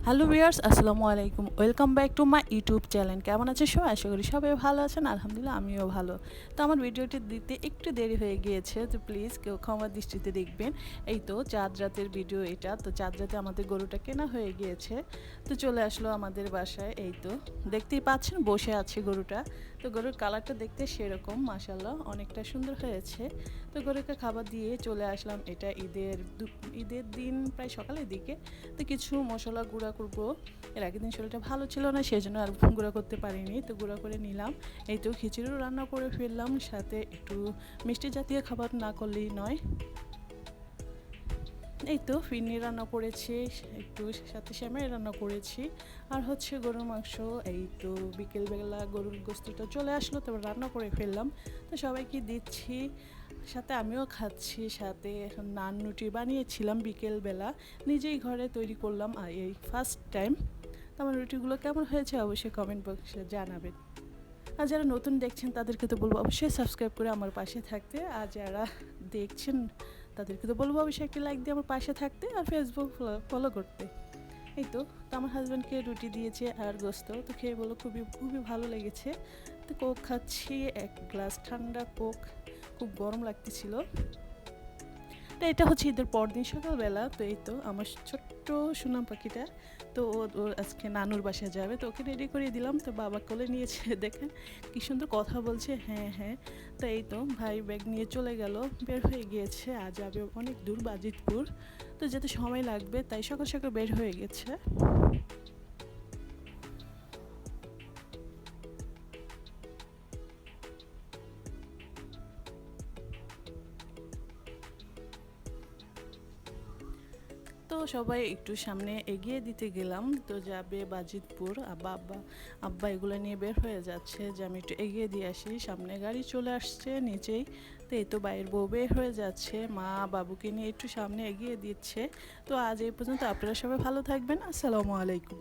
Hello viewers, আসসালামু আলাইকুম। Welcome back to my YouTube channel. কেমন আছেন সবাই? আশা করি সবাই ভালো আছেন। আলহামদুলিল্লাহ আমিও ভালো। তো আমার ভিডিওটি দিতে একটু দেরি হয়ে গিয়েছে, তো প্লিজ কেউ ক্ষমা দৃষ্টিতে দেখবেন। এই তো চাঁদ রাতের ভিডিও এটা। তো চাঁদ রাতে আমাদের গরুটা কেনা হয়ে গিয়েছে, তো চলে আসলো আমাদের বাসায়। এই তো দেখতেই পাচ্ছেন বসে আছে গরুটা। তো গরুর কালারটা দেখতে সেরকম, মাশাআল্লাহ অনেকটা সুন্দর হয়েছে। তো গরুকে খাবার দিয়ে চলে আসলাম। এটা ঈদের দিন প্রায় সকালের দিকে। তো কিছু মশলা গুঁড়া করবো। এর আগের দিন শরীরটা ভালো ছিল না, সেই জন্য আর গুঁড়া করতে পারিনি, তো গুঁড়া করে নিলাম। এই তো খিচুড়িও রান্না করে ফেললাম, সাথে একটু মিষ্টি জাতীয় খাবার না করলেই নয়। এই তো ফিরনি রান্না করেছি, একটু সাথে সেমাই রান্না করেছি, আর হচ্ছে গরুর মাংস। এই তো বিকেলবেলা গরুর গোস্তটা চলে আসলো, তারপর রান্না করে ফেললাম। তো সবাইকে দিচ্ছি, সাথে আমিও খাচ্ছি। সাথে নান রুটি বানিয়েছিলাম বিকেলবেলা, নিজেই ঘরে তৈরি করলাম, আর এই ফার্স্ট টাইম। তো আমার রুটিগুলো কেমন হয়েছে অবশ্যই কমেন্ট বক্সে জানাবেন। আর যারা নতুন দেখছেন তাদেরকে তো বলবো অবশ্যই সাবস্ক্রাইব করে আমার পাশে থাকতে, আর যারা দেখছেন তাদেরকে তো বলবো অবশ্যই একটা লাইক দিয়ে আমার পাশে থাকতে, আর ফেসবুক ফলো করতে। এই তো আমার হাজব্যান্ডকে রুটি দিয়েছে আর গোস্ত, তো খেয়ে বলো খুবই খুবই ভালো লেগেছে। তো কোক খাচ্ছি, এক গ্লাস ঠান্ডা কোক, খুব গরম লাগতেছিল। তো এটা হচ্ছে ঈদের পরদিন সকালবেলা। তো এই তো আমার ছোট্ট সুনাম পাখিটা, তো ওর আজকে নানুর বাসায় যাবে, তো ওকে রেডি করে দিলাম। তো বাবা কোলে নিয়েছে, দেখেন কি সুন্দর কথা বলছে, হ্যাঁ হ্যাঁ। তো এই তো ভাই ব্যাগ নিয়ে চলে গেল, বের হয়ে গিয়েছে, আর যাবে অনেক দূর বাজিতপুর। তো যেতে সময় লাগবে, তাই সকাল সকাল বের হয়ে গেছে। তো সবাই একটু সামনে এগিয়ে দিতে গেলাম, তো যাবে বাজিতপুর। আব্বা এগুলো নিয়ে বের হয়ে যাচ্ছে, যে আমি একটু এগিয়ে দিয়ে আসি। সামনে গাড়ি চলে আসছে নিচেই। তো এই তো বাইরের বউ বের হয়ে যাচ্ছে, মা বাবুকে নিয়ে একটু সামনে এগিয়ে দিচ্ছে। তো আজ এই পর্যন্ত, আপনারা সবাই ভালো থাকবেন। আসসালামু আলাইকুম।